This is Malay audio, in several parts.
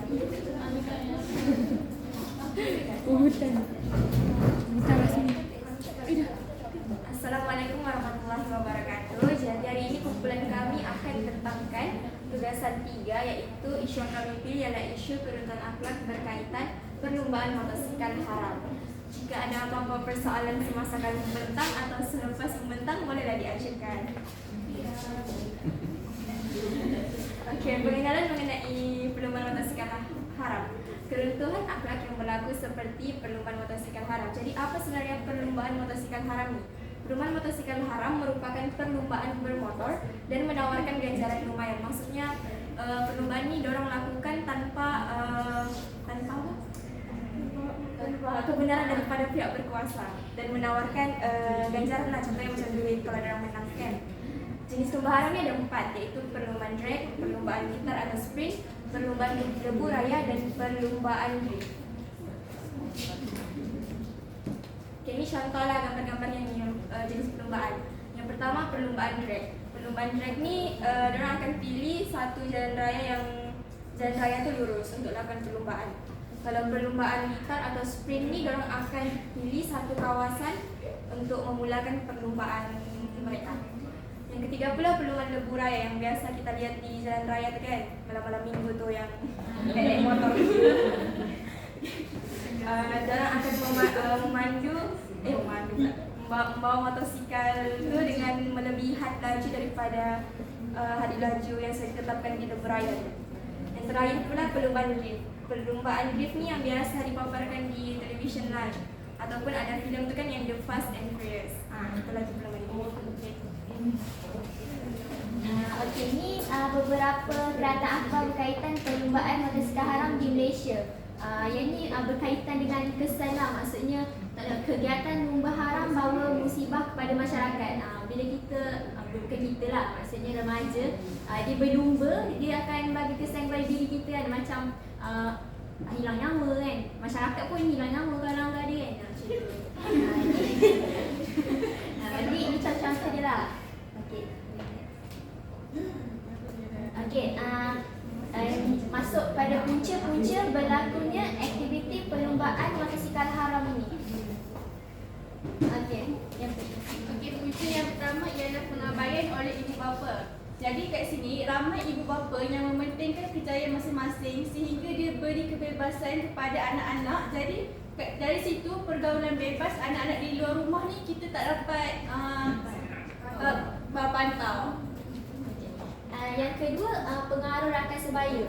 Assalamualaikum warahmatullahi wabarakatuh. Jadi hari ini kumpulan kami akan tentangkan tugasan 3, yaitu isu yang kami pilih ialah isu kerutan akhlak berkaitan perlumbaan motosikal haram. Jika ada apa-apa persoalan semasa kami membentang atau selepas membentang, bolehlah diajukan. Okey, pengenalan mengenai perlumbaan motosikal haram. Keruntuhan akhlak yang berlaku seperti perlumbaan motosikal haram. Jadi apa sebenarnya perlumbaan motosikal haram ini? Perlumbaan motosikal haram merupakan perlumbaan bermotor dan menawarkan ganjaran lumayan. Maksudnya perlumbaan ini diorang lakukan tanpa kebenaran daripada pihak berkuasa dan menawarkan ganjaran lah, contohnya macam duit kalau diorang menangkan. Jenis lomba haram ni ada 4, iaitu perlumbaan drag, perlumbaan gitar atau sprint, perlumbaan debu raya dan perlumbaan drift. Okay, ini contohlah gambar-gambarnya ni jenis perlumbaan. Yang pertama perlumbaan drag. Perlumbaan drag ni diorang akan pilih satu jalan raya tu lurus untuk lakukan perlumbaan. Kalau perlumbaan gitar atau sprint ni diorang akan pilih satu kawasan untuk memulakan perlumbaan mereka. Yang ketiga pula perlumbaan debu raya yang biasa kita lihat di jalan raya tu kan, malam-malam minggu tu yang naik motor. Diorang akan membawa motosikal tu dengan melebihi had laju daripada had laju yang saya tetapkan di debu raya tu. Yang terakhir pula perlumbaan drift. Perlumbaan drift ni yang biasa dipaparkan di television live ataupun ada filem tu kan yang The Fast and Furious. Itulah perlumbaan ini. Okey, ini beberapa data akhbar berkaitan perlumbaan motosikal haram di Malaysia. Yang ni berkaitan dengan kesan lah, maksudnya kegiatan lumba haram bawa musibah kepada masyarakat. Bila kita, bukan kita lah, maksudnya remaja, dia berlumba, dia akan bagi kesan kepada diri kita kan, macam hilang nyawa kan, masyarakat pun hilang nyawa kalau langgar dia kan. Jadi ini contoh dia lah. Okey, masuk pada punca berlakunya aktiviti perlumbaan motosikal haram ini. Okey, punca yang pertama ialah pengabaian oleh ibu bapa. Jadi kat sini ramai ibu bapa yang mementingkan kejayaan masing-masing sehingga dia beri kebebasan kepada anak-anak. Jadi dari situ pergaulan bebas anak-anak di luar rumah ni kita tak dapat pantau. Yang kedua, pengaruh rakan sebaya.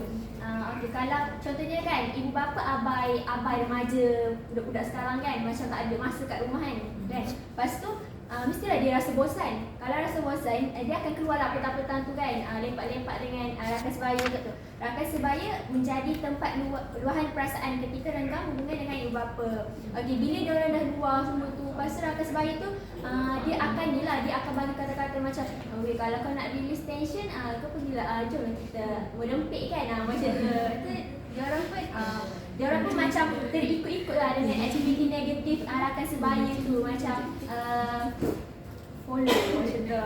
Okey, kalau contohnya kan ibu bapa abai remaja budak-budak sekarang kan, macam tak ada masa kat rumah kan. Lepas tu mestilah dia rasa bosan. Kalau rasa bosan, dia akan keluarlah petang-petang tu kan, lepak-lepak dengan rakan sebaya tu. Rakan sebaya menjadi tempat luahan perasaan ketika renggang hubungan dengan ibu bapa. Okey, bila dia orang dah luar semua tu, lepas tu rakan sebaya tu dia akan bagi kata-kata macam, kalau kau nak release tension, kau pergilah, jom kita merempik kan, macam tu. Dia orang pun macam terikut-ikut lah dengan aktiviti negatif rakan sebaya tu, macam follow macam tu.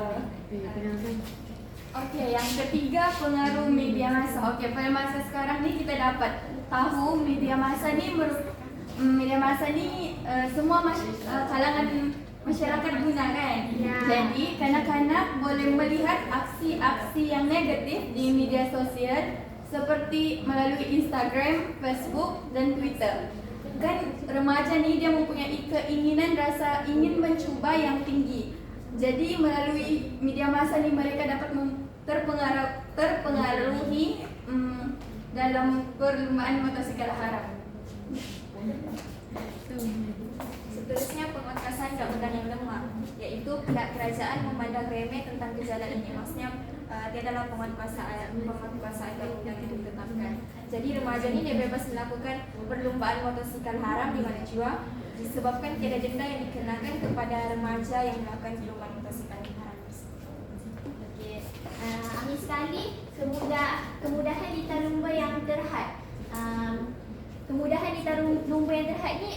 Okey, yang ketiga pengaruh media massa. Okey, pada masa sekarang ni kita dapat tahu media massa ni semua kalangan masyarakat guna kan. Jadi kanak-kanak boleh melihat aksi-aksi yang negatif di media sosial seperti melalui Instagram, Facebook dan Twitter. Kan remaja ni dia mempunyai keinginan rasa ingin mencuba yang tinggi. Jadi melalui media massa ni mereka dapat terpengaruhi dalam perlumbaan motosikal haram. Seterusnya penguatkasan bangunan yang lemah, iaitu pihak kerajaan memandang remeh tentang gejala ini. Maksudnya dia adalah penguatkuasaan bangunan itu ditetapkan. Jadi remaja ini dia bebas melakukan perlumbaan motosikal haram di mana jua disebabkan tiada denda yang dikenakan kepada remaja yang melakukan perlumbaan motosikal haram. Okey, akhir sekali kemudahan di lumba yang terhad. Kemudahan di lumba yang terhad ni,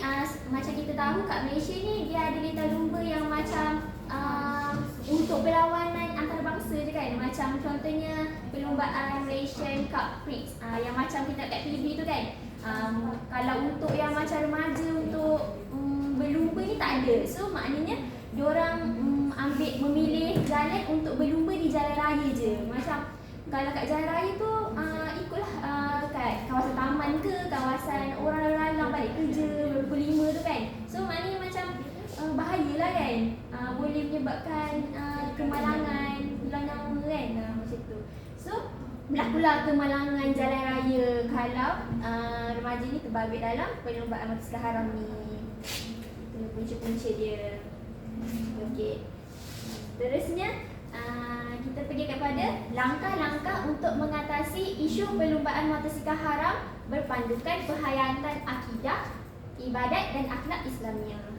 macam kita tahu kat Malaysia ni dia ada litar lumba yang macam untuk berlawanan antarabangsa mangsa je kan. Macam contohnya perlumbaan Malaysian Cup Prix yang macam kita kat TV tu kan. Kalau untuk yang macam remaja untuk berlumba ni tak ada. So maknanya diorang memilih jalan untuk berlumba di jalan raya je. Macam kalau kat jalan raya tu ikutlah kat kawasan taman ke, kawasan orang lalang balik kerja pukul 5 tu kan. So maknanya macam bahayalah kan. Boleh menyebabkan kemalangan, hilang nyawa kan, macam tu. So berlakulah kemalangan jalan raya kalau remaja ni terbabit dalam perlumbaan motosikal haram ni. Itu punca-punca dia. Okey. Terusnya kita pergi kepada langkah-langkah untuk mengatasi isu perlumbaan motosikal haram berpandukan penghayatan akidah, ibadat dan akhlak Islamiah.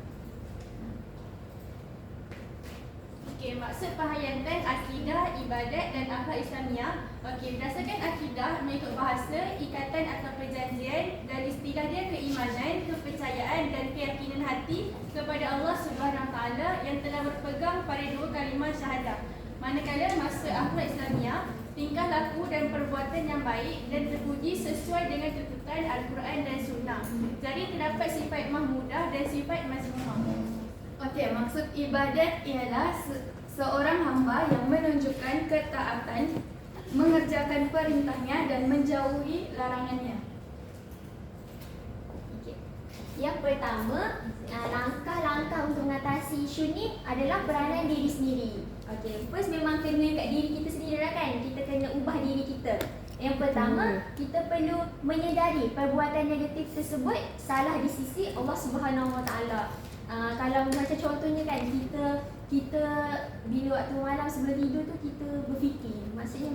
Okey, maksud penghayatan akidah, ibadat dan akhlak Islamiah. Okey, berdasarkan akidah mengikut bahasa, ikatan atau perjanjian, dan istilah dia keimanan, kepercayaan dan keyakinan hati kepada Allah Subhanahu Wa Taala yang telah berpegang pada dua kalimah syahadah. Manakala maksud akhlak Islamiah, tingkah laku dan perbuatan yang baik dan terpuji sesuai dengan tuntutan Al-Quran dan Sunnah. Jadi terdapat sifat mahmudah dan sifat mazmumah. Okey, maksud ibadat ialah seorang hamba yang menunjukkan ketaatan, mengerjakan perintahnya dan menjauhi larangannya. Okay. Yang pertama, langkah-langkah untuk mengatasi isu ni adalah peranan diri sendiri. Okey, first memang kena kat diri kita sendiri lah kan. Kita kena ubah diri kita. Yang pertama, kita perlu menyedari perbuatan negatif tersebut salah di sisi Allah Subhanahu Wa Taala. Kalau macam contohnya kan, kita bila waktu malam sebelum tidur tu kita berfikir, maksudnya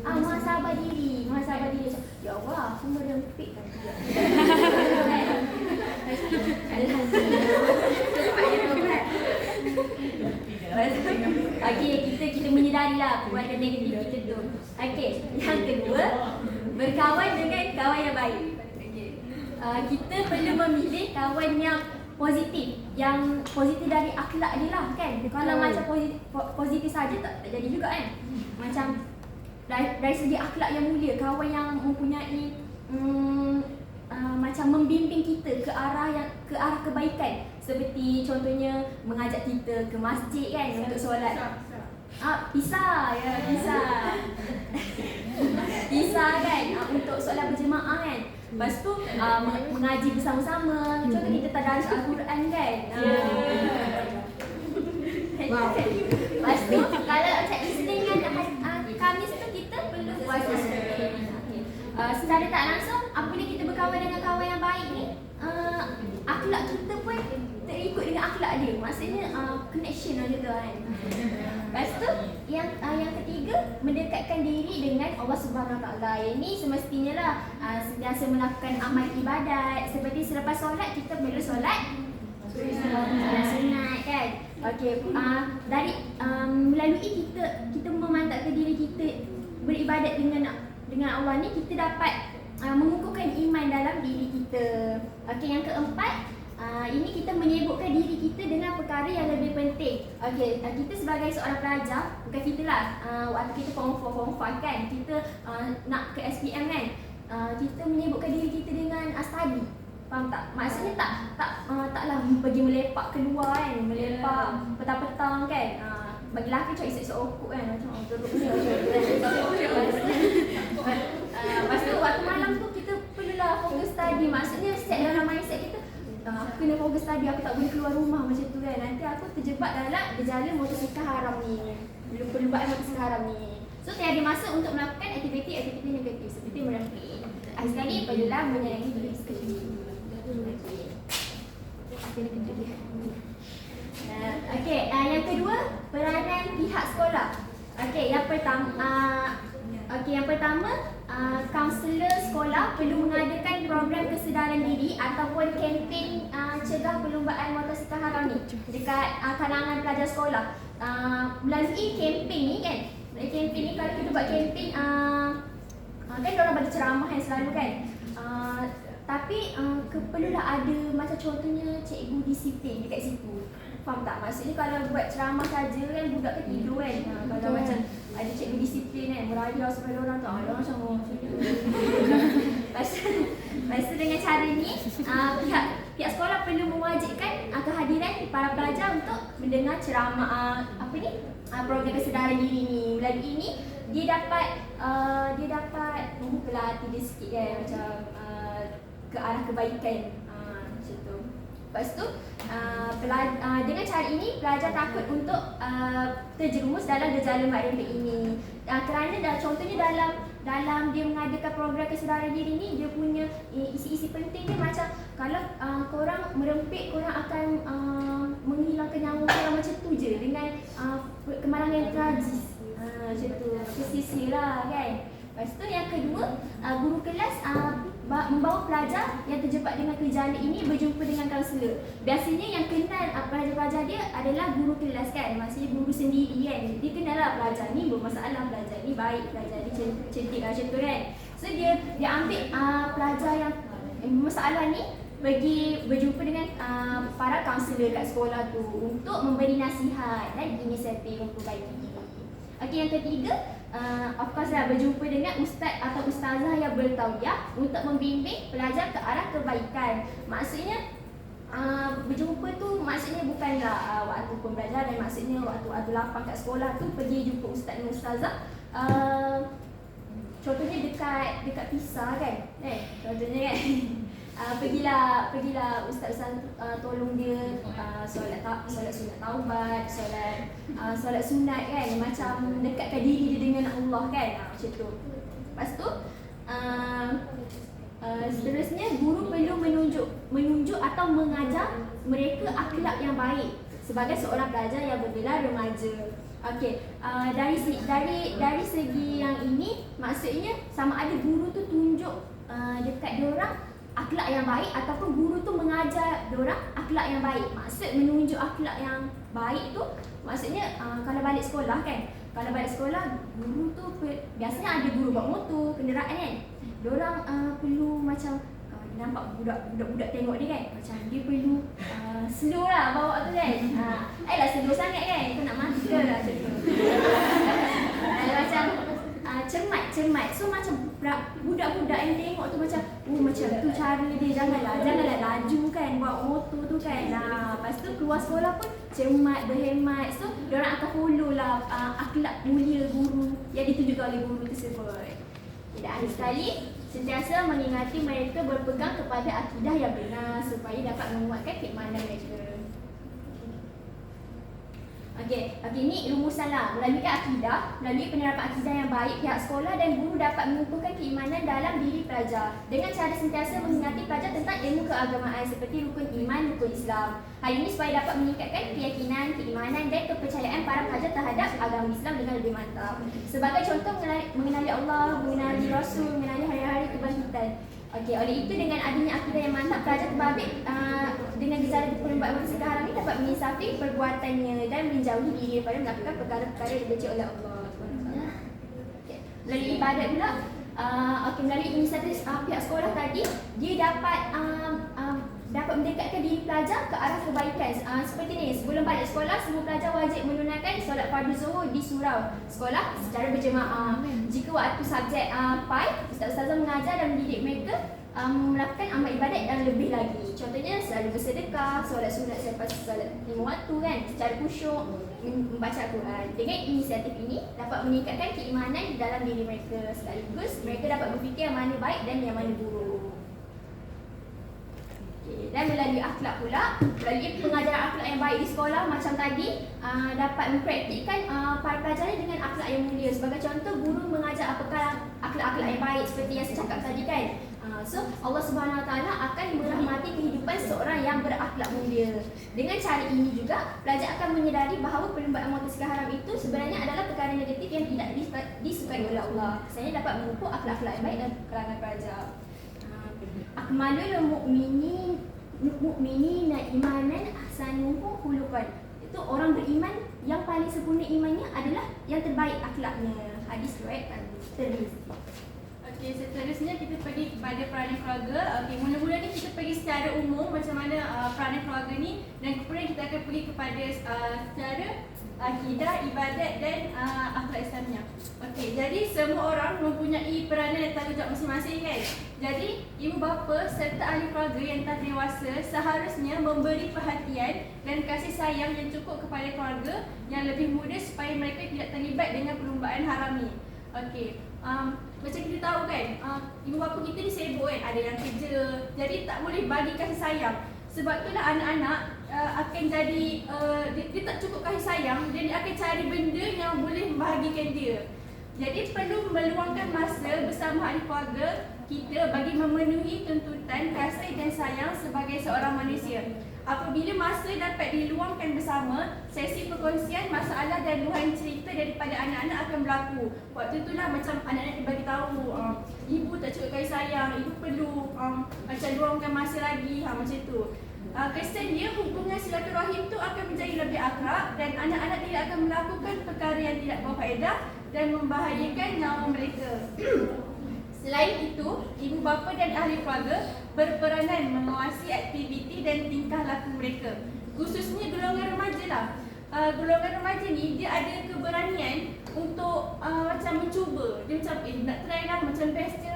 muhasabah diri. Ya Allah, aku merempit kan juga. Okey, kita menyedarilah perbuatan negatif kita tu. Okey, yang kedua, berkawan dengan kawan yang baik. Kita perlu memilih kawan yang positif dari akhlak dia lah kan. Kalau macam positif saja tak jadi juga kan. Macam dari segi akhlak yang mulia, kawan yang mempunyai macam membimbing kita ke arah kebaikan, seperti contohnya mengajak kita ke masjid kan untuk solat. Pisah kan untuk solat berjemaah kan. Lepas tu mengaji bersama-sama. Contoh kita tadarus Al-Quran kan. Lepas tu kalau macam Isnin dengan Khamis tu kita perlu puasa. Secara tak langsung apabila kita berkawan dengan kawan yang baik ni, akhlak kita pun terikut dengan akhlak dia. Maksudnya connection macam tu kan. Lepas tu yang ketiga, mendekatkan diri dengan Allah Subhanahu Wa Taala. Yang ni semestinya lah sentiasa melakukan amal ibadat. Seperti selepas solat kita perlu solat sunat kan. Okey, dari melalui kita memantapkan diri kita beribadat dengan Allah ni, kita dapat mengukuhkan iman dalam diri kita. Okey, yang keempat, ini kita menyibukkan diri kita dengan perkara yang lebih penting. Okey, kita sebagai seorang pelajar, bukan kita lah, waktu kita form 4, form 5 kan, kita nak ke SPM kan, kita menyibukkan diri kita dengan study. Faham tak? Maksudnya taklah pergi melepak keluar kan, melepak petang-petang kan. Bagi lelaki macam isap-isap okok kan, macam teruk ni lepas tu waktu malam tu kita perlulah fokus study. Maksudnya set dalam mindset kita, aku kena fokus study, aku tak boleh keluar rumah macam tu kan. Nanti aku terjebak dalam gejala motosikal haram ni, perlumbaan motosikal haram ni. So tiada masa untuk melakukan aktiviti-aktiviti negatif seperti merempit. Sekali perlulah menyayangi diri sendiri. Okey, yang kedua, peranan pihak sekolah. Okey, yang pertama, kaunselor sekolah perlu mengadakan program kesedaran diri ataupun kempen cegah perlumbaan motosikal haram ni dekat kalangan pelajar sekolah. Melalui kempen ni kan. Kempen ni kalau kita buat kempen kan diorang bagi ceramah yang selalu kan. Tapi perlulah ada macam contohnya cikgu disiplin dekat situ. Faham tak? Maksudnya kalau buat ceramah saja kan budak kan tidur kan. Kalau macam ada cikgu disiplin kan, merayau supaya orang tu, orang macam macam tu. Lepas tu dengan cara ni, pihak sekolah perlu mewajibkan kehadiran para pelajar untuk mendengar ceramah program kesedaran diri ni. Melalui ini dia dapat membukalah hati dia sikit kan, macam ke arah kebaikan, macam tu. Lepas tu dengan cara ini pelajar takut untuk terjerumus dalam gejala mak rempit ini. Kerana contohnya dalam dia mengadakan program kesedaran diri ni, dia punya isi-isi penting dia macam kalau korang merempit, korang akan menghilangkan nyawa korang macam tu je dengan kemalangan yang tragis. Macam tu, sisi lah kan. Lepas tu yang kedua, guru kelas membawa pelajar yang terjebak dengan gejala ini berjumpa dengan kaunselor. Biasanya yang kenal pelajar-pelajar dia adalah guru kelas kan, maksudnya guru sendiri kan. Dia kenal lah pelajar ni bermasalah, pelajar ni baik, pelajar ni cantik macam tu kan. So dia ambil pelajar yang masalah ni pergi berjumpa dengan para kaunselor kat sekolah tu untuk memberi nasihat dan inisiatif memperbaiki diri. Okey, yang ketiga, of course lah, berjumpa dengan ustaz atau ustazah yang bertauliah untuk membimbing pelajar ke arah kebaikan. Maksudnya berjumpa tu maksudnya bukanlah waktu pembelajaran, maksudnya waktu lapang kat sekolah tu pergi jumpa ustaz dan ustazah. Contohnya dekat PISA kan, contohnya kan. Pergilah ustaz tolong dia solat sunat taubat, solat sunat kan, macam dekatkan diri dia dengan Allah kan, macam tu. Lepas tu seterusnya guru perlu menunjuk atau mengajar mereka akhlak yang baik sebagai seorang pelajar yang bergelar remaja. Okey, dari segi yang ini maksudnya sama ada guru tu tunjuk dekat diorang akhlak yang baik ataupun guru tu mengajar diorang akhlak yang baik. Maksud menunjuk akhlak yang baik tu maksudnya kalau balik sekolah kan, kalau balik sekolah guru tu biasanya ada guru bawa motor, kenderaan kan. Diorang perlu macam nampak budak-budak tengok dia kan, macam dia perlu slow lah bawa tu kan. Ayolah slow sangat kan, kau nak mati ke lah macam tu. Macam cermat. So macam budak-budak yang tengok tu macam macam tu cara dia, janganlah laju kan bawa motor tu kan. Lepas tu keluar sekolah pun cermat, berhemat. So diorang akan follow lah akhlak mulia guru yang ditunjukkan oleh guru tersebut. Tidak akhir sekali, sentiasa mengingati mereka berpegang kepada akidah yang benar supaya dapat menguatkan keimanan mereka. Okey, ini rumusan lah. Melalui akidah, melalui penerapan akidah yang baik, pihak sekolah dan guru dapat mengukuhkan keimanan dalam diri pelajar dengan cara sentiasa mengingati pelajar tentang ilmu keagamaan seperti rukun iman, rukun Islam. Hal ini supaya dapat meningkatkan keyakinan, keimanan dan kepercayaan para pelajar terhadap agama Islam dengan lebih mantap. Sebagai contoh, mengenali Allah, mengenali Rasul, mengenali hari-hari kebangkitan. Okey, oleh itu dengan adanya akidah yang mantap, pelajar terbabit dengan gejala perlembagaan masa sekarang ini dapat menyiasati perbuatannya dan menjauhi diri daripada melakukan perkara-perkara yang dibenci oleh Allah. Okay. Melalui ibadat pula, melalui inisiatif pihak sekolah tadi, dia dapat mendekatkan diri pelajar ke arah kebaikan. Seperti ni, sebelum balik sekolah, semua pelajar wajib menunaikan solat fardu zuhur di surau sekolah secara berjemaah. Jika waktu subjek PAI, ustaz-ustazah mengajar dan mendidik mereka melakukan amal ibadat yang lebih lagi. Contohnya selalu bersedekah, solat sunat selepas solat 5 waktu kan, secara khusyuk, membaca Al-Quran. Dengan inisiatif ini dapat meningkatkan keimanan dalam diri mereka, sekaligus mereka dapat berfikir yang mana baik dan yang mana buruk. Dan melalui akhlak pula, melalui pengajaran akhlak yang baik di sekolah macam tadi, dapat mempraktikkan para pelajar dengan akhlak yang mulia. Sebagai contoh, guru mengajar apakah akhlak-akhlak yang baik seperti yang saya cakap tadi kan. So Allah Subhanahu Wa Taala akan merahmati kehidupan seorang yang berakhlak mulia. Dengan cara ini juga pelajar akan menyedari bahawa perlumbaan motivasi haram itu sebenarnya adalah perkara negatif yang tidak disukai oleh Allah. Saya dapat memupuk akhlak-akhlak yang baik dalam kalangan pelajar. Akmalul mu'minina imanan ahsanuhu khuluqan. Itu orang beriman yang paling sempurna imannya adalah yang terbaik akhlaknya. Hadis riwayat Tirmizi. Okey, seterusnya kita pergi kepada peranan keluarga. Okey, mula-mula ni kita pergi secara umum macam mana peranan keluarga ni, dan kemudian kita akan pergi kepada secara akidah, ibadat dan akhlak Islamiah. Okey, jadi semua orang mempunyai peranan dan tanggungjawab masing-masing kan. Jadi ibu bapa serta ahli keluarga yang telah dewasa seharusnya memberi perhatian dan kasih sayang yang cukup kepada keluarga yang lebih muda supaya mereka tidak terlibat dengan perlumbaan harami. Okey, macam kita tahu kan, ibu bapa kita ni sibuk kan, ada yang kerja, jadi tak boleh bagi kasih sayang. Sebab itulah anak-anak akan jadi dia tak cukup kasih sayang, dia akan cari benda yang boleh membahagikan dia. Jadi perlu meluangkan masa bersama ahli keluarga kita bagi memenuhi tuntutan kasih dan sayang sebagai seorang manusia. Apabila masa dapat diluangkan bersama, sesi perkongsian masalah dan luahan cerita daripada anak-anak akan berlaku. Waktu itulah macam anak-anak dibagi tahu, ibu tak cukup kasih sayang, ibu perlu macam luangkan masa lagi, macam tu. Kesan dia, hubungan silaturahim tu akan menjadi lebih akrab dan anak-anak tidak akan melakukan perkara yang tidak berfaedah dan membahayakan nyawa mereka. Selain itu, ibu bapa dan ahli keluarga berperanan mengawasi aktiviti dan tingkah laku mereka. Khususnya golongan remaja lah. Golongan remaja ni dia ada keberanian untuk macam mencuba. Dia macam nak try lah, macam best je.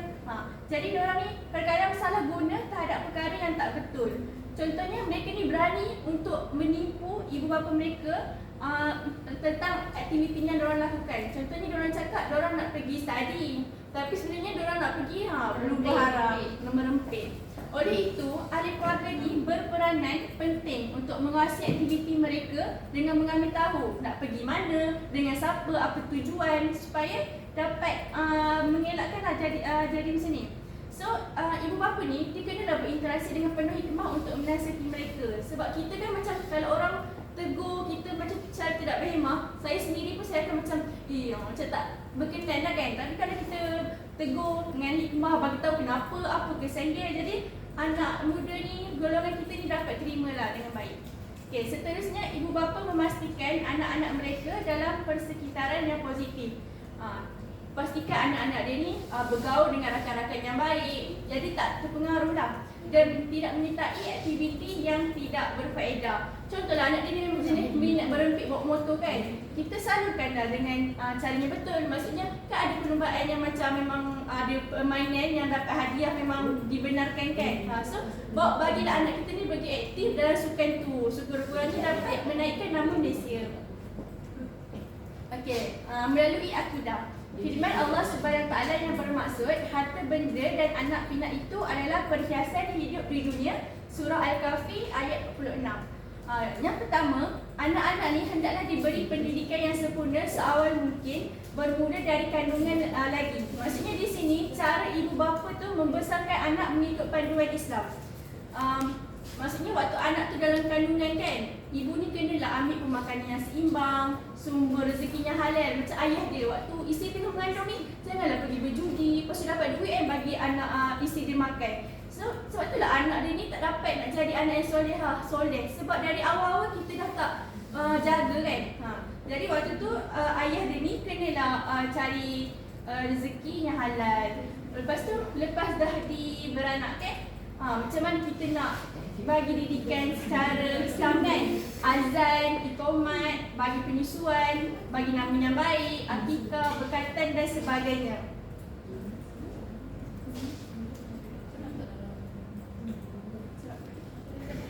Jadi diorang ni kadang-kadang salah guna terhadap perkara yang tak betul. Contohnya mereka ni berani untuk menipu ibu bapa mereka tentang aktiviti yang diorang lakukan. Contohnya diorang cakap diorang nak pergi study, tapi sebenarnya diorang nak pergi berlumba haram, merempit. Oleh itu, ahli keluarga ni berperanan penting untuk menguasai aktiviti mereka dengan mengambil tahu nak pergi mana, dengan siapa, apa tujuan, supaya dapat mengelakkan jadi macam ni. So, ibu bapa ni dia kenalah berinteraksi dengan penuh hikmah untuk menasihati mereka. Sebab kita kan macam kalau orang tegur kita macam cara tidak berhemah, saya sendiri pun saya akan macam macam tak berkenan lah kan. Tapi kalau kita tegur dengan hikmah, bagi tahu kenapa, apa kesan dia, jadi anak muda ni, golongan kita ni dapat terima lah dengan baik. Okay, seterusnya ibu bapa memastikan anak-anak mereka dalam persekitaran yang positif. Pastikan anak-anak dia ni bergaul dengan rakan-rakan yang baik, jadi tak terpengaruh lah, dan tidak menyertai aktiviti yang tidak berfaedah. Contohlah anak dia ni memang jenis minat berempit bawa motor kan, kita salurkanlah dengan caranya betul. Maksudnya kan ada perlumbaan yang macam memang ada permainan yang dapat hadiah memang dibenarkan kan. So bagilah anak kita ni bagi aktif dalam sukan tu, sekurang-kurangnya dapat menaikkan nama Malaysia. Okey, melalui akidah. Firman Allah Subhanahu Taala yang bermaksud harta benda dan anak pinak itu adalah perhiasan hidup di dunia. Surah Al-Kahfi ayat 46. Yang pertama, anak-anak ni hendaklah diberi pendidikan yang sempurna seawal mungkin, bermula dari kandungan lagi. Maksudnya di sini cara ibu bapa tu membesarkan anak mengikut panduan Islam. Maksudnya waktu anak tu dalam kandungan kan, ibu ni kenalah ambil pemakanan yang seimbang, sumber rezekinya halal. Macam ayah dia waktu isteri tengah mengandung ni, janganlah pergi berjudi, lepas tu dapat duit bagi anak isteri dia makan. So sebab itulah anak dia ni tak dapat nak jadi anak yang soleh. Sebab dari awal-awal kita dah tak jaga kan. Jadi waktu tu ayah dia ni kenalah cari rezeki yang halal. Lepas tu, lepas dah beranak kan, macam mana kita nak bagi didikan secara Islam kan, azan, iqamat, bagi penyusuan, bagi nama yang baik, akikah, berkatan dan sebagainya.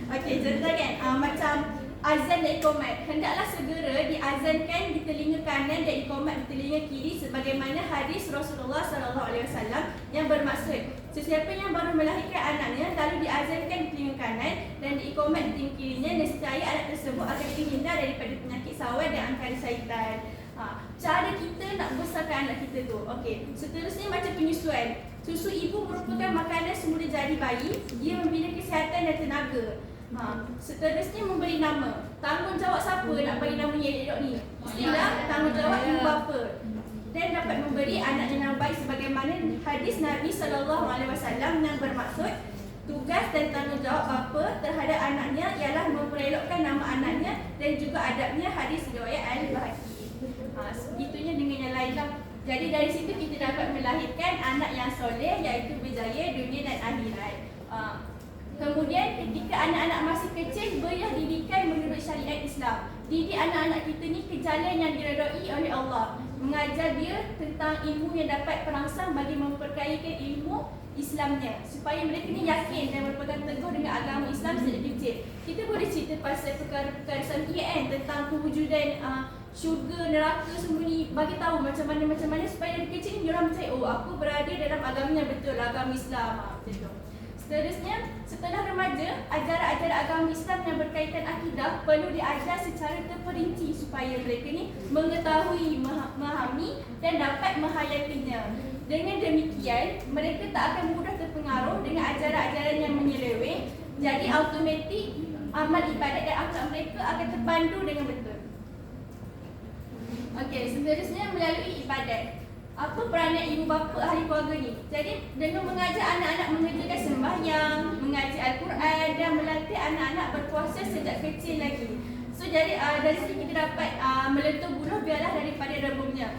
Okey, contoh kan, macam azan dan iqamat, hendaklah segera diazankan di telinga kanan dan iqamat di telinga kiri sebagaimana hadis Rasulullah SAW yang bermaksud sesiapa yang baru melahirkan anaknya lalu diazankan di telinga kanan dan diiqamat di telinga kirinya, nescaya anak tersebut akan terhindar daripada penyakit sawan dan angkara syaitan. Cara kita nak besarkan anak kita tu. Okey, seterusnya macam penyusuan. Susu ibu merupakan makanan semula jadi bayi, dia membina kesihatan dan tenaga. Seterusnya memberi nama. Tanggungjawab siapa nak bagi nama elok ni? Mestilah tanggungjawab ibu bapa. Dan dapat memberi anak yang baik sebagaimana hadis Nabi SAW yang bermaksud tugas dan tanggungjawab bapa terhadap anaknya ialah memperelokkan nama anaknya dan juga adabnya, hadis riwayat Al-Bahaki. Segitunya dengan yang lain lah. Jadi dari situ kita dapat melahirkan anak yang soleh, iaitu berjaya dunia dan akhirat. Kemudian ketika anak-anak masih kecil, berilah didikan menurut syariat Islam. Didik anak-anak kita ni ke jalan yang diredai oleh Allah. Mengajar dia tentang ilmu yang dapat perangsang bagi memperkayakan ilmu Islamnya, supaya mereka ni yakin dan berpegang teguh dengan agama Islam sejak kecil. Kita boleh cerita pasal perkara-perkara syariat tentang kewujudan syurga, neraka, semua ni, bagi tahu macam mana supaya dari kecil ni diorang percaya, oh aku berada dalam agama yang betul, agama Islam. Macam tu. Seterusnya, setelah remaja, ajaran-ajaran agama Islam yang berkaitan akidah perlu diajar secara terperinci supaya mereka ni mengetahui, memahami dan dapat menghayatinya. Dengan demikian, mereka tak akan mudah terpengaruh dengan ajaran-ajaran yang menyeleweng. Jadi automatik amal ibadat dan akhlak mereka akan terpandu dengan betul. Okey, seterusnya melalui ibadat. Apa peranan ibu bapa ahli keluarga ni? Jadi dengan mengajar anak-anak mengerjakan sembahyang, mengaji Al-Quran dan melatih anak-anak berpuasa sejak kecil lagi. So jadi dari sini kita dapat meletup buluh biarlah daripada rebungnya.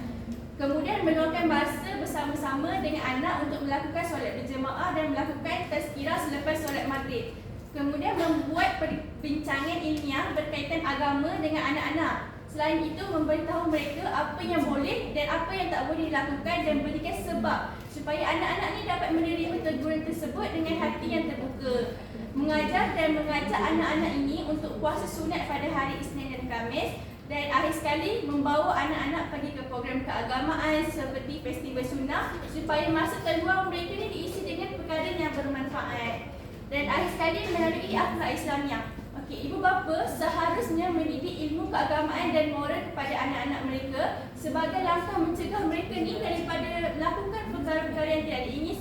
Kemudian meluangkan masa bersama-sama dengan anak untuk melakukan solat berjemaah dan melakukan tazkirah selepas solat maghrib. Kemudian membuat perbincangan ilmiah berkaitan agama dengan anak-anak. Selain itu, memberitahu mereka apa yang boleh dan apa yang tak boleh dilakukan dan berikan sebab supaya anak-anak ni dapat menerima teguran tersebut dengan hati yang terbuka. Mengajar dan mengajak anak-anak ini untuk puasa sunat pada hari Isnin dan Khamis, dan akhir sekali membawa anak-anak pergi ke program keagamaan seperti festival sunnah supaya masa terluang mereka ni diisi dengan perkara yang bermanfaat. Dan akhir sekali melalui akhlak Islamiah. Okey, ibu bapa seharusnya mendidik ilmu keagamaan dan moral kepada anak-anak mereka sebagai langkah mencegah mereka ni daripada melakukan perkara-perkara yang tidak diingini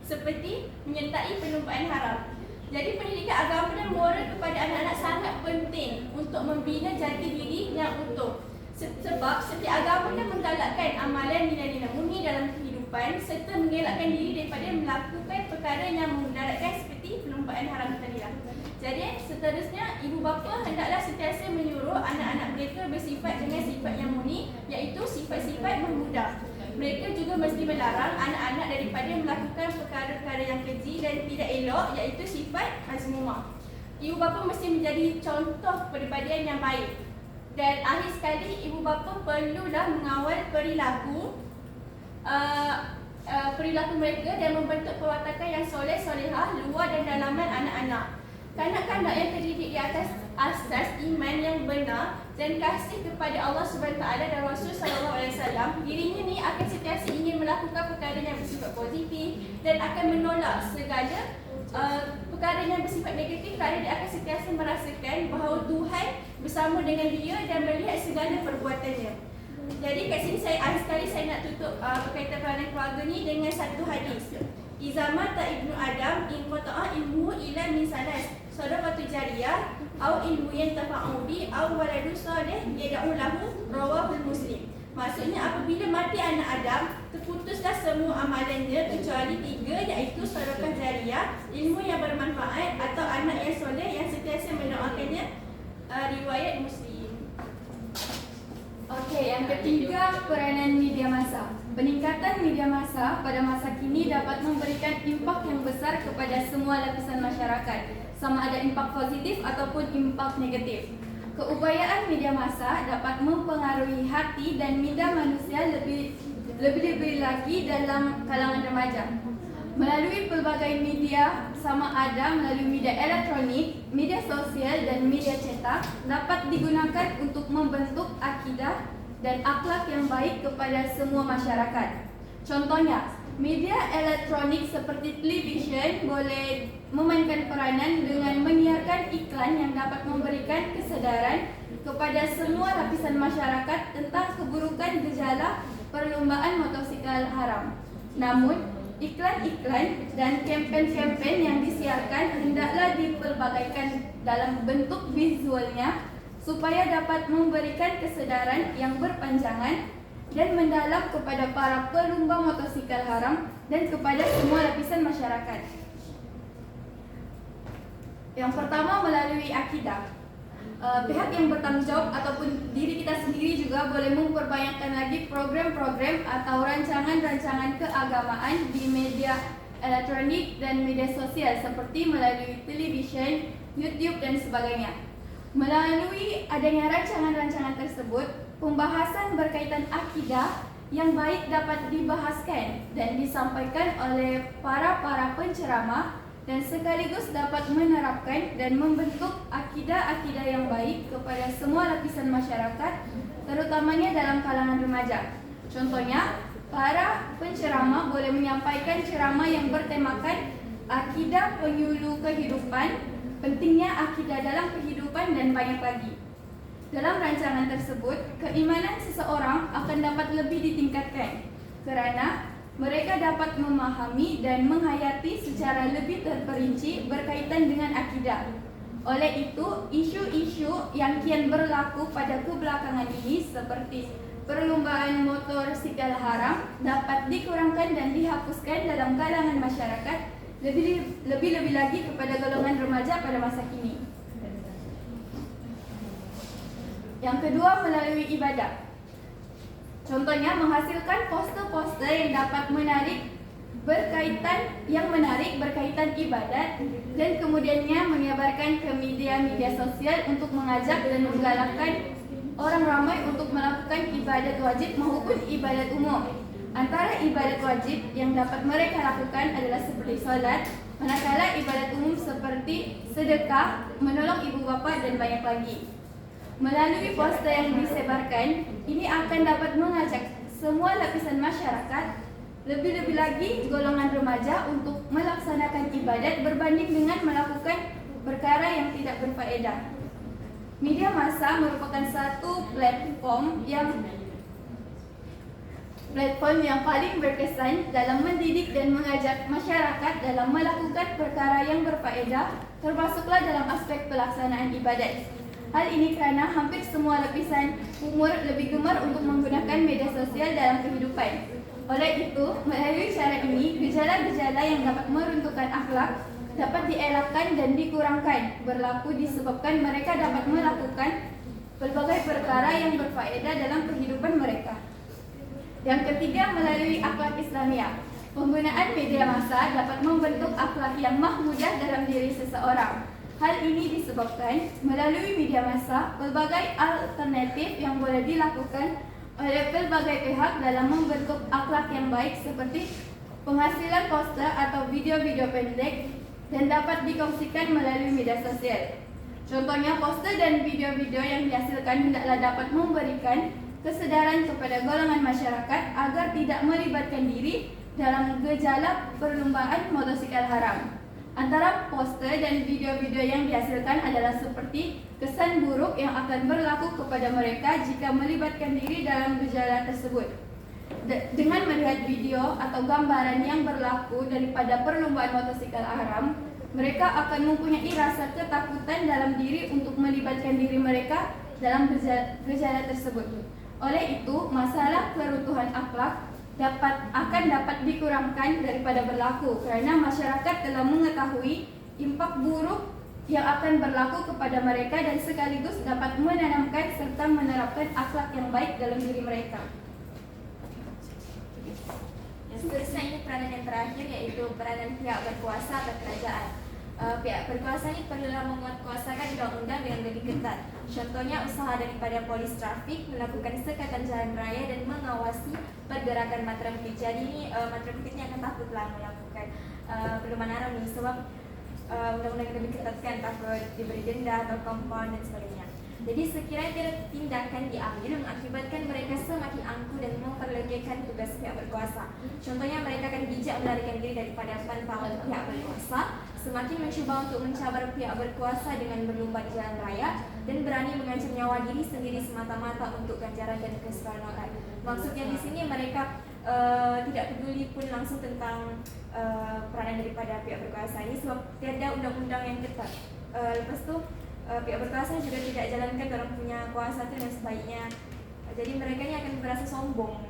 seperti menyertai perlumbaan haram. Jadi pendidikan agama dan moral kepada anak-anak sangat penting untuk membina jati diri yang utuh. Sebab setiap agama kan menggalakkan amalan nilai-nilai murni dalam kehidupan serta mengelakkan diri daripada melakukan perkara yang memudaratkan seperti perlumbaan haram tadi lah. Jadi seterusnya, ibu bapa hendaklah sentiasa menyuruh anak-anak mereka bersifat dengan sifat yang murni, iaitu sifat-sifat memudah. Mereka juga mesti melarang anak-anak daripada melakukan perkara-perkara yang keji dan tidak elok, iaitu sifat mazmumah. Ibu bapa mesti menjadi contoh kepribadian yang baik. Dan akhir sekali, ibu bapa perlulah mengawal perilaku mereka dan membentuk perwatakan yang soleh, solehah, luar dan dalaman anak-anak. Kanak-kanak yang terdidik di atas asas iman yang benar dan kasih kepada Allah SWT dan Rasul SAW, dirinya ni akan sentiasa ingin melakukan perkara yang bersifat positif dan akan menolak segala perkara yang bersifat negatif kerana dia akan sentiasa merasakan bahawa Tuhan bersama dengan dia dan melihat segala perbuatannya. Jadi kat sini akhir sekali saya nak tutup berkaitan peranan keluarga ni dengan satu hadis. Izama ta ibnu Adam in qata'a ilmu ila min salas sadaqatu jariyah au ilmu yantafa'u bi au waladu salih yad'u lahu, rawahul Muslim. Maksudnya apabila mati anak Adam, terputuslah semua amalannya kecuali 3, iaitu sedekah jariyah, ilmu yang bermanfaat atau anak yang soleh yang sentiasa mendoakannya. Riwayat Muslim. Okey, yang ketiga, peranan media massa. Peningkatan media massa pada masa kini dapat memberikan impak yang besar kepada semua lapisan masyarakat, sama ada impak positif ataupun impak negatif. Keupayaan media massa dapat mempengaruhi hati dan minda manusia lebih lagi dalam kalangan remaja. Melalui pelbagai media, sama ada melalui media elektronik, media sosial dan media cetak, dapat digunakan untuk membentuk akidah dan akhlak yang baik kepada semua masyarakat. Contohnya, media elektronik seperti televisyen boleh memainkan peranan dengan menyiarkan iklan yang dapat memberikan kesedaran kepada semua lapisan masyarakat tentang keburukan gejala perlumbaan motosikal haram. Namun, iklan-iklan dan kempen-kempen yang disiarkan hendaklah dipelbagaikan dalam bentuk visualnya supaya dapat memberikan kesedaran yang berpanjangan dan mendalam kepada para pelumba motosikal haram dan kepada semua lapisan masyarakat. Yang pertama, melalui akidah. pihak yang bertanggung jawab ataupun diri kita sendiri juga boleh memperbanyakkan lagi program-program atau rancangan-rancangan keagamaan di media elektronik dan media sosial seperti melalui televisyen, YouTube dan sebagainya. Melalui adanya rancangan-rancangan tersebut, pembahasan berkaitan akidah yang baik dapat dibahaskan dan disampaikan oleh para penceramah dan sekaligus dapat menerapkan dan membentuk akidah-akidah yang baik kepada semua lapisan masyarakat, terutamanya dalam kalangan remaja. Contohnya, para penceramah boleh menyampaikan ceramah yang bertemakan akidah penyuluh kehidupan, pentingnya akidah dalam kehidupan dan banyak lagi. Dalam rancangan tersebut, keimanan seseorang akan dapat lebih ditingkatkan kerana mereka dapat memahami dan menghayati secara lebih terperinci berkaitan dengan akidah. Oleh itu, isu-isu yang kian berlaku pada kebelakangan ini seperti perlombaan motorsikal haram dapat dikurangkan dan dihapuskan dalam kalangan masyarakat, lebih-lebih lagi kepada golongan remaja pada masa kini. Yang kedua, melalui ibadah. Contohnya menghasilkan poster-poster yang dapat menarik berkaitan ibadat dan kemudiannya menyebarkan ke media-media sosial untuk mengajak dan menggalakkan orang ramai untuk melakukan ibadat wajib maupun ibadat umum. Antara ibadat wajib yang dapat mereka lakukan adalah seperti solat, manakala ibadat umum seperti sedekah, menolong ibu bapa dan banyak lagi. Melalui poster yang disebarkan, ini akan dapat mengajak semua lapisan masyarakat, lebih-lebih lagi golongan remaja untuk melaksanakan ibadat berbanding dengan melakukan perkara yang tidak berfaedah. Media massa merupakan satu platform yang paling berkesan dalam mendidik dan mengajak masyarakat dalam melakukan perkara yang berfaedah, termasuklah dalam aspek pelaksanaan ibadat. Hal ini kerana hampir semua lapisan umur lebih gemar untuk menggunakan media sosial dalam kehidupan. Oleh itu, melalui cara ini, gejala-gejala yang dapat meruntuhkan akhlak dapat dielakkan dan dikurangkan berlaku disebabkan mereka dapat melakukan berbagai perkara yang berfaedah dalam kehidupan mereka. Yang ketiga, melalui akhlak Islamiah. Penggunaan media massa dapat membentuk akhlak yang mahmudah dalam diri seseorang. Hal ini disebabkan melalui media massa, pelbagai alternatif yang boleh dilakukan oleh pelbagai pihak dalam membentuk akhlak yang baik seperti penghasilan poster atau video-video pendek dan dapat dikongsikan melalui media sosial. Contohnya, poster dan video-video yang dihasilkan hendaklah dapat memberikan kesedaran kepada golongan masyarakat agar tidak melibatkan diri dalam gejala perlombaan motosikal haram. Antara poster dan video-video yang dihasilkan adalah seperti kesan buruk yang akan berlaku kepada mereka jika melibatkan diri dalam gejala tersebut. Dengan melihat video atau gambaran yang berlaku daripada perlombaan motosikal haram, mereka akan mempunyai rasa ketakutan dalam diri untuk melibatkan diri mereka dalam gejala tersebut. Oleh itu, masalah keruntuhan akhlak akan dapat dikurangkan daripada berlaku kerana masyarakat telah mengetahui impak buruk yang akan berlaku kepada mereka dan sekaligus dapat menanamkan serta menerapkan akhlak yang baik dalam diri mereka. Yang seterusnya ini peranan yang terakhir, yaitu peranan pihak berkuasa atau kerajaan. Pihak berkuasa ini perlulah menguatkuasakan undang-undang yang lebih ketat. Contohnya, usaha daripada polis trafik melakukan sekatan jalan raya dan mengawasi pergerakan matra bukit. Jadi ini matra bukit ini akan takutlah melakukan perlombaan haram ini sebab undang-undang yang lebih ketat kan, takut diberi denda atau compound dan sebagainya. Jadi sekiranya tindakan diambil mengakibatkan mereka semakin angkuh dan memperlekehkan tugas pihak berkuasa. Contohnya, mereka akan bijak melarikan diri daripada pantauan pihak berkuasa, semakin mencuba untuk mencabar pihak berkuasa dengan berlumba di jalan raya dan berani mengancam nyawa diri sendiri semata-mata untuk ganjaran dan keseronokan. Maksudnya di sini mereka tidak peduli pun langsung tentang peranan daripada pihak berkuasa ini sebab tiada undang-undang yang ketat. Lepas tu pihak berkuasa juga tidak jalankan orang punya kuasa itu dengan sebaiknya. Jadi mereka ini akan merasa sombong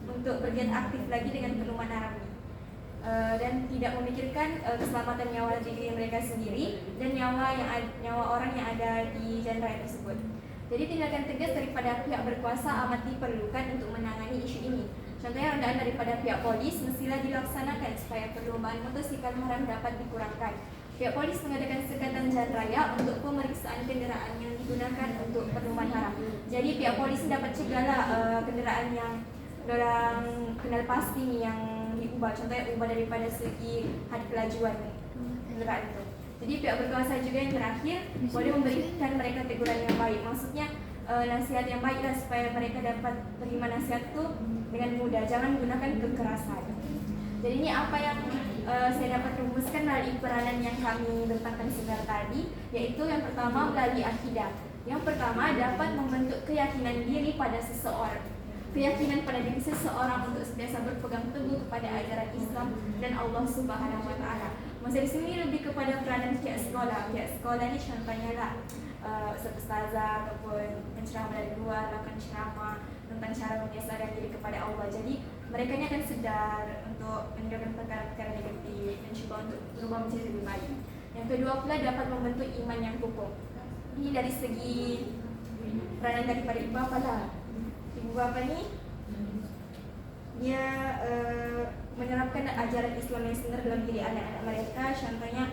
untuk bergiat aktif lagi dengan perlombaan haram ini. dan tidak memikirkan keselamatan nyawa diri mereka sendiri dan nyawa orang yang ada di jalan raya tersebut. Jadi tindakan tegas daripada pihak berkuasa amat diperlukan untuk menangani isu ini. Contohnya rendahan daripada pihak polis mestilah dilaksanakan supaya perlombaan motosikal haram dapat dikurangkan. Pihak polis mengadakan sekatan jalan raya untuk pemeriksaan kenderaan yang digunakan untuk perlombaan haram. Jadi pihak polis dapat cegahlah kenderaan yang orang kenal pasti nih yang diubah. Contohnya ubah daripada segi had kelajuan kenderaan itu. Jadi pihak berkuasa juga yang terakhir boleh memberikan mereka teguran yang baik. Maksudnya nasihat yang baiklah supaya mereka dapat terima nasihat itu dengan mudah. Jangan gunakan kekerasan. Jadi ini apa yang saya dapat rumuskan melalui peranan yang kami bentangkan sebentar tadi, yaitu yang pertama melalui akidah. Yang pertama dapat membentuk keyakinan diri pada seseorang. Keyakinan pada diri seseorang untuk senantiasa berpegang teguh kepada ajaran Islam dan Allah Subhanahu wa taala. Masa di sini lebih kepada peranan pihak sekolah. Pihak sekolah ni contohnya lah ustazah ataupun penceramah dari luar melakukan ceramah tentang cara menyiasatkan diri kepada Allah. Jadi mereka ni akan sedar untuk meninggalkan perkara-perkara negatif dan cuba untuk berubah menjadi lebih baik. Yang kedua pula dapat membentuk iman yang kokoh. Ini dari segi peranan daripada ibu bapa lah. Ibu bapa ni dia menerapkan ajaran Islam yang sebenar dalam diri anak-anak mereka. Contohnya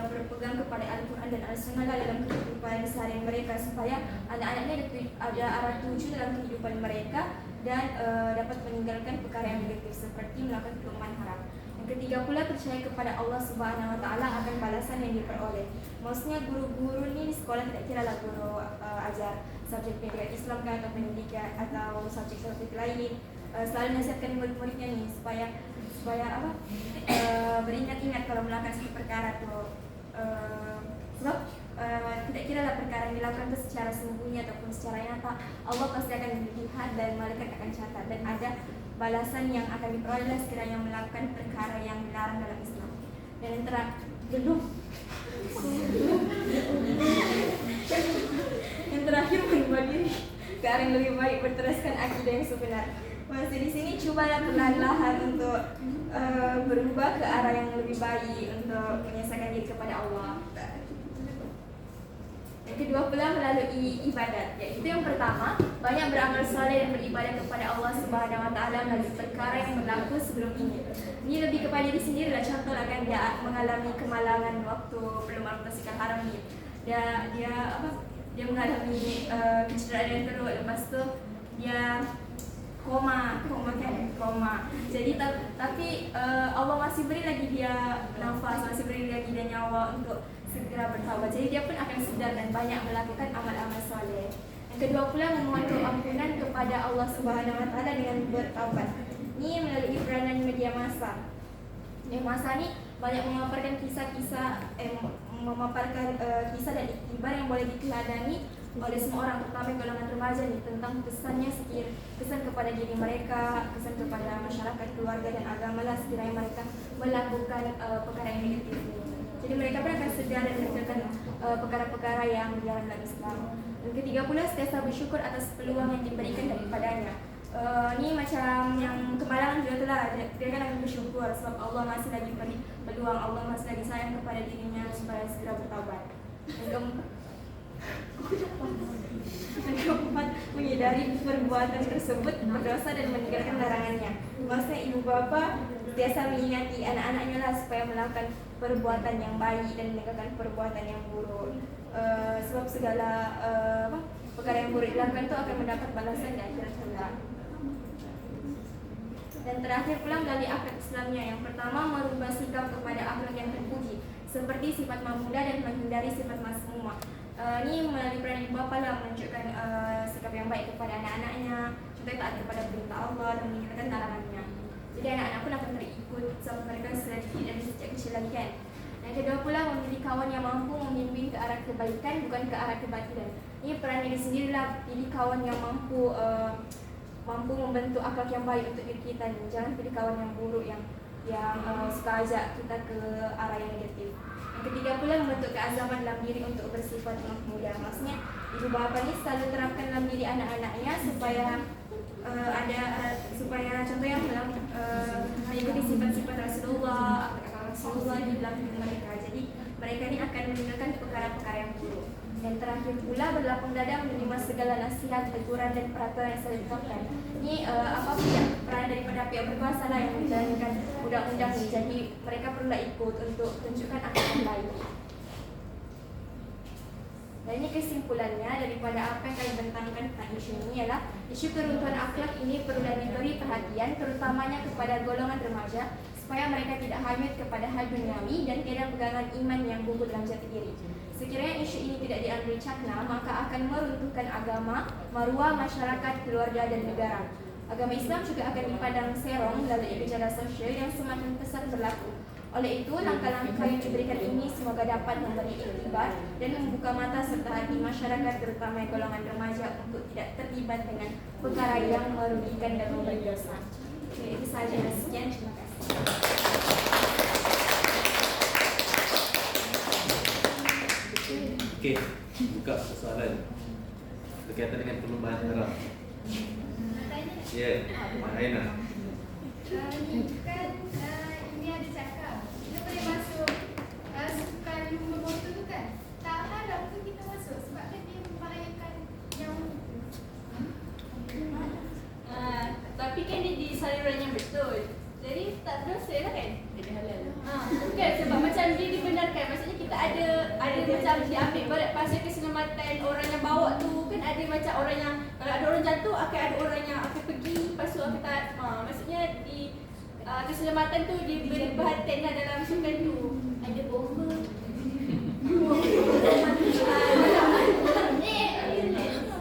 berpegang kepada Al-Quran dan Al-Sunnah dalam kehidupan seharian mereka supaya anak-anaknya ada arah tuju dalam kehidupan mereka dan dapat meninggalkan perkara yang negatif seperti melakukan perlombaan haram. Yang ketiga pula percaya kepada Allah Subhanahu wa taala akan balasan yang diperoleh. Maksudnya guru-guru ni di sekolah tidak kira lah guru ajar subjek pendidikan Islam kan atau pendidikan atau subjek-subjek lain, selalu nasihatkan murid-muridnya ni supaya beringat-ingat kalau melakukan satu perkara tu. Sebab tidak kira lah perkara yang dilakukan itu secara sembunyi ataupun secara nyata, Allah pasti akan melihat dan malaikat akan catat dan ada balasan yang akan diperoleh sekiranya melakukan perkara yang dilarang dalam Islam. Dan yang terakhir mengubah diri ke arah yang lebih baik, berteruskan akidah yang sebenar. Masih di sini cubalah perlahan-lahan untuk berubah ke arah yang lebih baik untuk menyelesaikan diri kepada Allah. Yang kedua pula melalui ibadat, yaitu yang pertama banyak beramal saleh dan beribadah kepada Allah Subhanahu wa taala melalui perkara yang berlaku sebelum ini. Ini lebih kepada diri sendiri lah. Contoh lah kan dia mengalami kemalangan waktu perlombaan motosikal haram ni. Dia mengalami kecederaan yang teruk, lepas tu dia koma. Jadi tapi Allah masih beri lagi dia nafas, masih beri lagi dia nyawa untuk segera bertaubat. Jadi dia pun akan sedar dan banyak melakukan amal-amal soleh. Yang kedua pula memohon ampunan kepada Allah Subhanahu wa taala dengan bertaubat. Ini melalui peranan media massa. Media massa ni banyak memaparkan kisah dan iktibar yang boleh diteladani oleh semua orang, terutama golongan remaja ni, tentang pesan kepada diri mereka, pesan kepada masyarakat, keluarga dan agama lah sekiranya mereka melakukan perkara yang negatif ini. Jadi mereka pun akan sedar dan meninggalkan perkara-perkara yang dilarang dalam Islam. Dan ketiga pula sentiasa bersyukur atas peluang yang diberikan daripadanya. Ni macam yang kemalangan juga tu lah, dia kan akan bersyukur sebab Allah masih lagi beri peluang, Allah masih lagi sayang kepada dirinya supaya segera bertaubat. Yang keempat, menyadari perbuatan tersebut berdosa dan meninggalkan larangannya. Maksudnya ibu bapa biasa mengingati anak-anaknya lah supaya melakukan perbuatan yang baik dan meninggalkan perbuatan yang buruk. Sebab segala perkara yang buruk dilakukan itu akan mendapat balasan di akhirat kelak. Dan terakhir pula melalui akhlak Islamnya. Yang pertama merubah sikap kepada akhlak yang terpuji seperti sifat mahmudah dan menghindari sifat mazmumah. Ini melalui peranan ibu bapa lah menunjukkan sikap yang baik kepada anak-anaknya, contohnya taat kepada perintah Allah dan meninggalkan larangannya. Jadi anak-anak pun akan terikut sama mereka sedikit dan sejak kecil lagi kan. Yang kedua pula memilih kawan yang mampu membimbing ke arah kebaikan bukan ke arah kebatilan. Ini peran diri sendirilah, pilih kawan yang mampu membentuk akhlak yang baik untuk diri kita ni. Jangan pilih kawan yang buruk yang suka ajak kita ke arah yang negatif. Yang ketiga pula membentuk keazaman dalam diri untuk bersifat mahmudah. Maksudnya ibu bapa ni selalu terapkan dalam diri anak-anaknya supaya contohnya mengikuti sifat-sifat Rasulullah meninggalkan perkara-perkara yang buruk. Dan terakhir pula, berlapang dada menerima segala nasihat, teguran dan peraturan yang saya tetapkan. Ini peran daripada pihak berkuasa lah yang menjalankan undang-undang ini. Jadi mereka perlulah ikut untuk tunjukkan akhlak yang baik. Dan ini kesimpulannya daripada apa yang kami bentangkan tentang isu ini ialah isu keruntuhan akhlak ini perlu diberi perhatian terutamanya kepada golongan remaja supaya mereka tidak hanyut kepada hal duniawi dan tiada pegangan iman yang gugur dalam jati diri. Sekiranya isu ini tidak diambil cakna, maka akan meruntuhkan agama, maruah masyarakat, keluarga dan negara. Agama Islam juga akan dipandang serong melalui gejala sosial yang semakin besar berlaku. Oleh itu, langkah-langkah yang diberikan ini semoga dapat memberi iktibar dan membuka mata serta hati masyarakat terutama golongan remaja untuk tidak terlibat dengan perkara yang merugikan dan memberi dosa. Oke, itu saja. Sekian, terima kasih. Okey, buka persoalan berkaitan dengan perlombaan haram. Ya, Aina. Ini ada cakap kita boleh masuk sukan lumba motor tu kan. Tak harap tu kita masuk sebab kan dia membahayakan yang Tapi kan dia di saluran yang betul. Jadi tak berdosa lah kan? Jadi halal. Bukan sebab macam dia dibenarkan. Maksudnya kita ada macam diambil balik pasal keselamatan orang yang bawa tu kan, ada macam orang yang kalau ada orang jatuh akan ada orang yang akan pergi lepas tu akan tak maksudnya di keselamatan tu diberi perhatian lah dalam sukan tu. Ada bomba.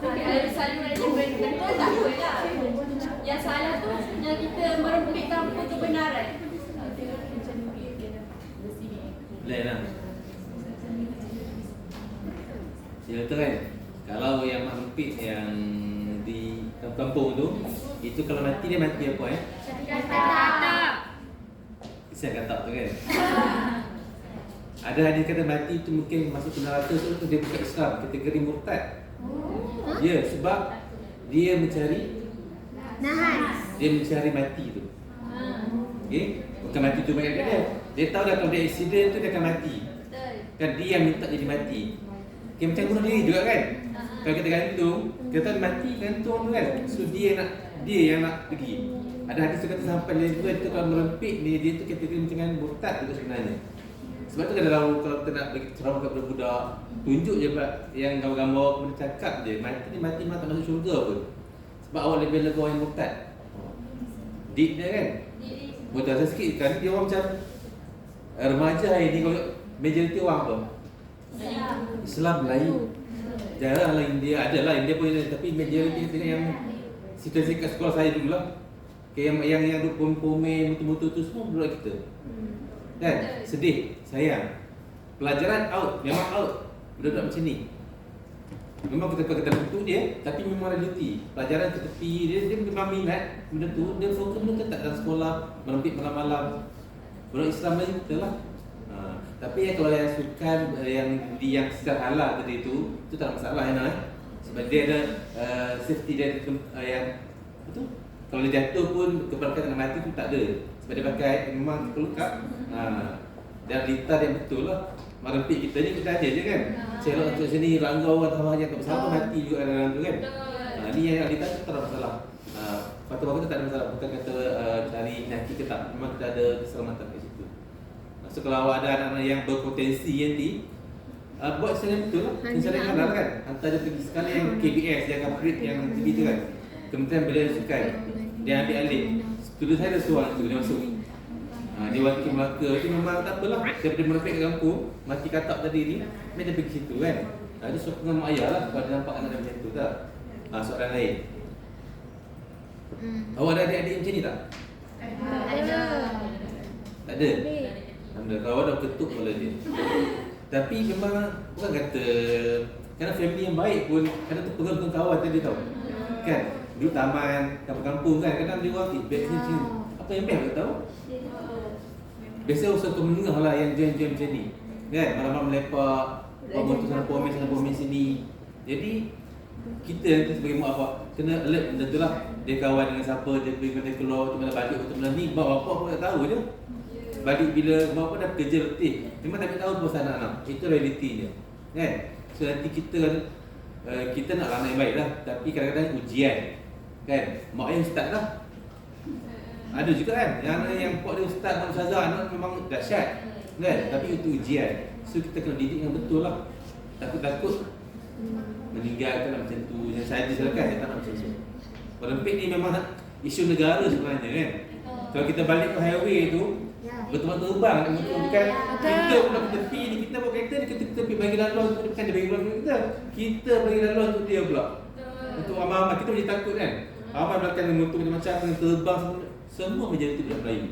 Kalau saluran yang betul tak apalah. Yang salah tu yang kita merempit tanpa kebenaran. Lain lah. Ya betul kan? Kalau yang mampit yang di kampung tu, itu kalau mati dia mati apa Saya kata tu kan. Ada hadis kata mati tu mungkin masuk ke neraka tu dia bukan Islam, kategori murtad. Ya, sebab dia mencari dia mencari mati tu. Okey, bukan mati tu banyak kat dia. Dia tahu dah kalau dia accident tu dia akan mati. Kan dia yang minta jadi mati. Okey, macam bunuh diri juga kan. Kalau kita gantung, kita mati gantung tu kan. So dia yang nak pergi. Ada hadis tu kata sampai level tu kalau merempit dia tu kategori macam murtad juga sebenarnya. Sebab tu kalau kita nak bagi ceramah kepada budak, tunjuk je yang gambar-gambar kemudian cakap je mati memang tak masuk syurga pun. Sebab awak level yang murtad. Deep dia kan. Murtad sikit kan dia orang macam remaja hari ni kalau majoriti orang apa? Islam Melayu. Jarang lah India, ada lah India pun, tapi majoriti yang situasi kat sekolah saya dulu lah. Yang duk pom-pomen mutu-mutu tu semua budak kita. Kan? Sedih, sayang. Pelajaran out, memang out. Budak-budak macam ni. Memang kita bentuk dia, tapi memang ada duty. Pelajaran ke tepi, dia memang minat benda tu, dia fokus benda tak dalam sekolah, merempit malam-malam. Budak Islam lagi betul lah. Tapi kalau yang sukan yang secara halal tadi tu tak ada masalah ya, sebab dia ada safety dia yang betul. Kalau dia jatuh pun keberkatan nak mati tu tak ada. Sebab dia pakai memang pelengkap. Dan litar yang betul lah. Merempit kita ni kita ada je kan. Celok untuk sini, langgar orang tambah je, tak bersama mati juga dalam tu kan. Ni yang litar tu tak ada masalah. Patut kita tak ada masalah. Bukan kata cari penyakit ke tak. Memang kita ada keselamatan kat situ. So kalau ada anak-anak yang berpotensi nanti, buat secara betul lah. Secara halal kan. Hantar dia pergi sekali yang KBS, yang upgrade yang TV tu kan. Kementerian Belia Sukan. Dia ambil alih. Student saya ada seorang tu, dia masuk. Dia wakil Melaka tu memang tak apalah. Daripada merepek kat kampung, mati katak tadi ni, dia pergi situ kan. Dia sokongan mak ayah lah kalau dia nampak anak dia macam tu tak. Soalan lain. Awak ada adik-adik macam ni tak? Ada. Tak ada? Alhamdulillah, kalau awak dah ketuk kepala dia. Tapi memang bukan kata, kerana family yang baik pun kadang terpengaruh kawan tadi tau. Kan? Duduk taman, kampung-kampung kan, kadang dia orang feedback sini. Apa yang best tak tahu? Biasa usaha tu menengah lah yang join-join macam ni. Kan? Malam-malam melepak, bawa motor sana pomen sini. Jadi kita nanti sebagai mak bapak kena alert benda tu lah. Dia kawan dengan siapa, dia pergi mana keluar, tu mana balik, tu mana ni, mak bapak pun tak tahu je. balik bila mak pun dah kerja letih, memang tak tahu pasal anak-anak. Itu realitinya. Kan? So nanti kita nak anak yang baik lah, tapi kadang-kadang ujian. Kan? Mak ayah ustaz lah. Ada juga kan yang buat dia ustaz dan ustazah, anak memang dahsyat. Kan? Tapi itu ujian. So kita kena didik yang betul lah. Takut-takut meninggalkan macam tu. Yang saya diserahkan, saya tak nak macam tu. Olympic ni memang isu negara sebenarnya kan. Kalau kita balik ke highway tu, betul-betul terbang, bukan kita pula ke tepi ni, kita bawa kereta ni, kita tepi bagi laluan untuk dia, bukan dia bagi laluan untuk kita bagi laluan untuk dia pula. Untuk ramai-ramai, kita menjadi takut kan. Ramai belakang ni motor macam-macam, terbang semua menjadi tu budak Melayu.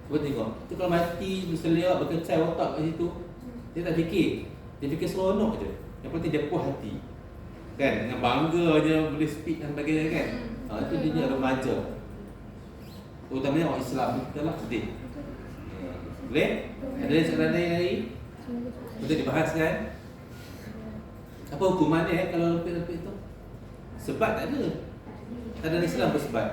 Cuba tengok, tu kalau mati, berselerak, berkecai otak kat situ, dia tak fikir. Dia fikir seronok je. Yang penting dia puas hati. Kan, dengan bangga je boleh speed dan sebagainya kan. Itu dia remaja. Terutamanya orang Islam kita lah sedih. Boleh? Ada soalan lain lagi? Untuk dibahas kan? Apa hukumannya kalau lepik-lepik tu? Sebab tak ada. Tak ada Islam bersebab.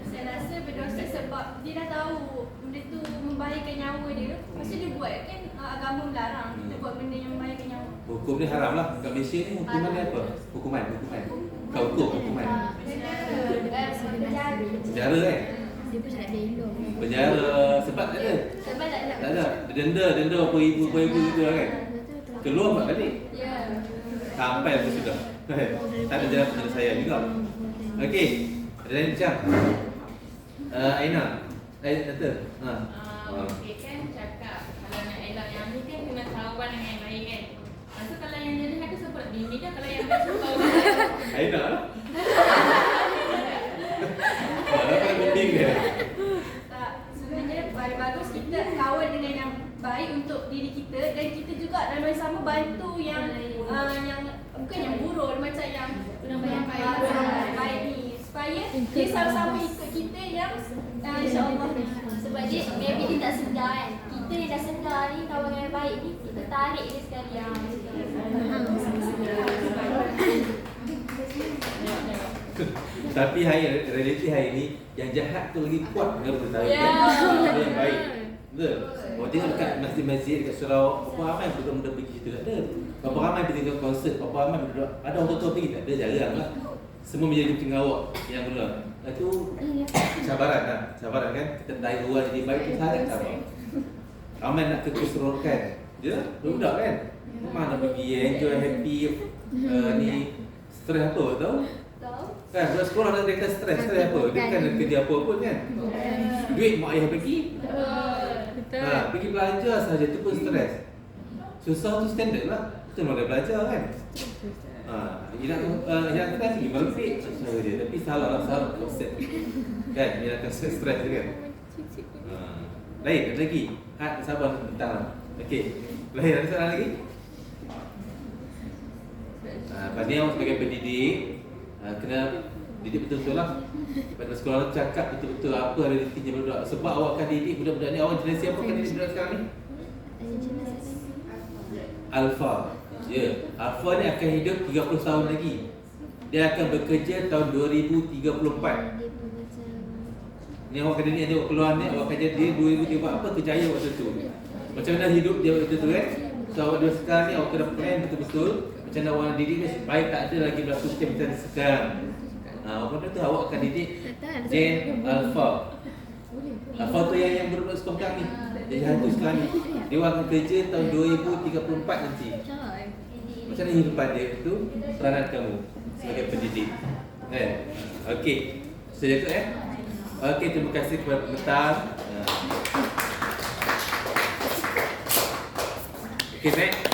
Saya rasa berdosa sebab dia dah tahu benda tu membahayakan nyawa dia. Lepas tu dia buat kan, agama melarang kita buat benda yang membahayakan nyawa. Hukum ni haram lah. Kat Malaysia ni hukuman ni apa? Hukuman. Kau hukum hukuman. Penjara kan? Dia pun nak belok. Penjara sebab tak ada. Sebab tak nak. Tak ada. Denda berapa ribu gitu lah kan. Keluar buat balik. Ya. Sampai pun sudah. Tak ada jalan penyelesaian juga. Okey. Ada lain macam? Aina. Kata. Okey kan cakap kalau nak elak yang ni kan kena kawan dengan yang lain kan. Masa kalau yang jadi ada sebab bini kan, kalau yang baik kawan. Aina lah. Ada kan penting dia. Tak, sebenarnya paling bagus kita kawan dengan yang baik untuk diri kita, dan kita juga dalam masa sama bantu yang bukan yang buruk, macam yang baik ni, supaya dia sama-sama ikut kita yang insya-Allah ni. Sebab dia maybe dia tak sedar kan. Kita yang dah sedar ni kawan yang baik ni, kita tarik dia sekali. Tapi realiti hari ni yang jahat tu lagi kuat daripada tarik. Ada yang baik. Betul. Orang tengok dekat masjid-masjid dekat Sarawak, berapa ramai budak-budak pergi situ, tak ada. Berapa ramai pergi tengok konsert, berapa ramai budak, ada orang tua pergi, tak ada, jarang lah. Semua menjadi pengawak yang benar. Itu cabaran lah, cabaran kan. Kita tarik orang jadi baik tu sangat cabar. Ramai nak keseronokan. Dia budak kan. Mana pergi enjoy happy ni stres apa tahu? Kan budak sekolah nak kata stres apa? Dia bukan nak kerja apa pun kan. Duit mak ayah bagi. Pergi belajar saja tu pun stres. Susah tu standard lah. Kita nak belajar kan. Yang kita pergi merepek cara dia, tapi salah konsep. Kan, dia akan stres je kan. Lain ada lagi. Sabar bentar lah. Okey. Lain ada soalan lagi? Paniau sebagai pendidik kena didik betul-betul lah. Pada sekolah cakap betul-betul apa realitinya budak. Sebab awak akan didik budak-budak ni, awak generasi apa akan didik budak sekarang ni? Alpha. Ya, Alpha ni akan hidup 30 tahun lagi. Dia akan bekerja tahun 2034. Ni awak kena ni, awak keluar ni, awak akan jadi 2034 apa kejaya waktu tu. Macam mana hidup dia waktu tu kan? So awak dah sekarang ni, awak kena plan betul-betul macam mana awak didik dia supaya tak ada lagi berlaku macam sekarang. Apa tu awak akan didik Gen Alpha. Alpha tu yang berbuat sekarang ni. Jadi hantu sekarang ni. Dia akan kerja tahun 2034 nanti. Macam mana hidupan dia tu peranan kamu sebagai pendidik. Okey. Saya cakap Okey, terima kasih kepada pemerintah. Okey, next.